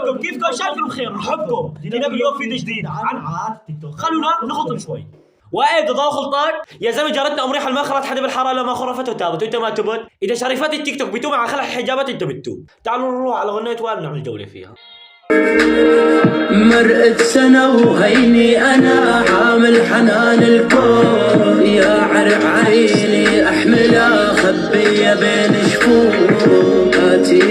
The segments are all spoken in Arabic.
شلونكم؟ كيفكم؟ شايفكم بخير، نحبكم. جينا اليوم فيديو جديد عن خلونا نخلطم شوي. وايه بدي خلطك؟ يا زلمه جارتنا ام ريحه ما خلت حدا بالحاره لما خرفت وتابت وانت ما تبت. اذا شريفات التيك توك بتوم على خلع الحجابات انت بتوب. تعالوا نروح على غنية وائل نعمل جوله فيها. مرقت سنة وهيني أنا حامل حنان الكون، يا عرق عيني أحملها خبية بين شفوفاتي.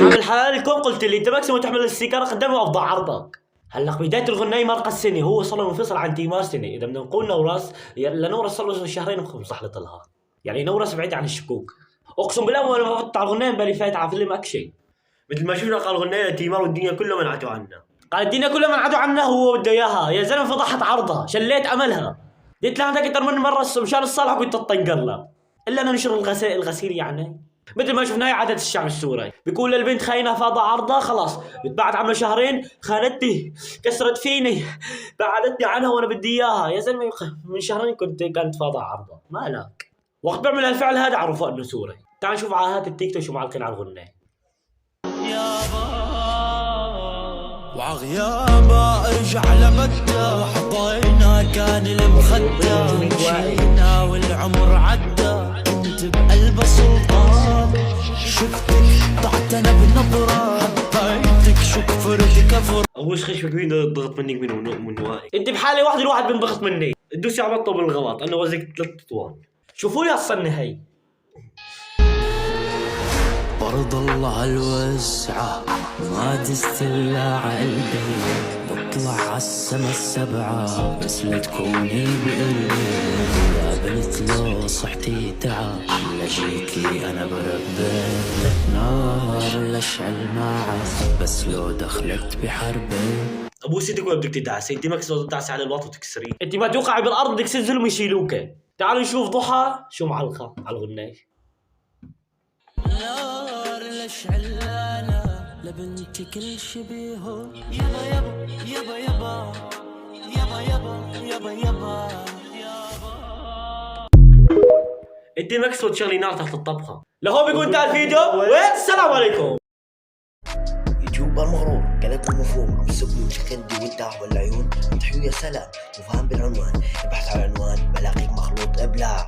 عامل حلال الكون قلت لي أنت ماكسيموم تحمل السيجارة قدامي وأفضع عرضك. هلا بداية الغناية مرقى السنة هو صار له منفصل عن تيمار سنة. إذا بدنا نقول نورس لنورس صار له شهرين ومصحلط لها، يعني نورس بعيد عن الشكوك. أقسم بالله وأنا بفتح على الغناية بالي فايت على فيلم أكشن. مثل ما شفنا قال غنية تيمار والدنيا كلها منعتوا عنا. قال الدنيا كلها منعتوا عنا هو بده اياها. يا زلمه فضحت عرضها، شليت املها. قلت لها اكثر من مره مشان الصالح كنت تطنقر لها. الا انا نشر الغسيل يعني. مثل ما شفنا هي عادة الشعب السوري، بيقول للبنت خاينه فاضى عرضها خلاص بتبعد عمره شهرين، خانتني كسرت فيني بعدتني عنها وانا بدي اياها. يا زلمه من شهرين كانت فاضى عرضها مالك. وقت بعمل هالفعل هذا عرفوا انه سوري. تعال نشوف عاهات التيك توك شو معلقين على الغنية. وعغيابه ارجع لمدة، حطينا كان المخدة، مشينا والعمر عدى، كنت بقلب سلطان، شفتك ضعت انا بنظرة، حبيتك شو كفرت كفر. اول شيء مين ضغط منك من وائل؟ انت بحالة واحدة الواحد بينضغط مني، تدوسي على بطه بالغلط، انا وزنك 3 اطوال. شوفوا لي الصنة هي. برض الله الوسعة ما تستلع قلبي، بطلع عالسما السبعة بس لا تكوني بقلبي. يا بنت لو صحتي تعب لجيكي انا بربي، نار لشعل معك بس لو دخلت بحربي. ابو سيدك ولا بدك تدعسي؟ انت ما كسرت تدعسي على الوطن وتكسريه، انت ما توقعي بالارض بدك تنزل ويشيلوك. تعالوا نشوف ضحى شو معلقة على الغنية. نار لشعلانة لبنتي كل شي بيهو، يابا يابا يابا يابا يابا يابا يابا يابا يابا. انت ما كسرت شغلي نار تحت الطبخة. لهو بيكون انتهى الفيديو والسلام عليكم. يوتيوبر مغرور قلبه مفهوم، عم يسبني وشكندي وانت والعيون تحيو يا سلام، وفهم بالعنوان ابحث على العنوان بلاقيك مخلوط ابلع.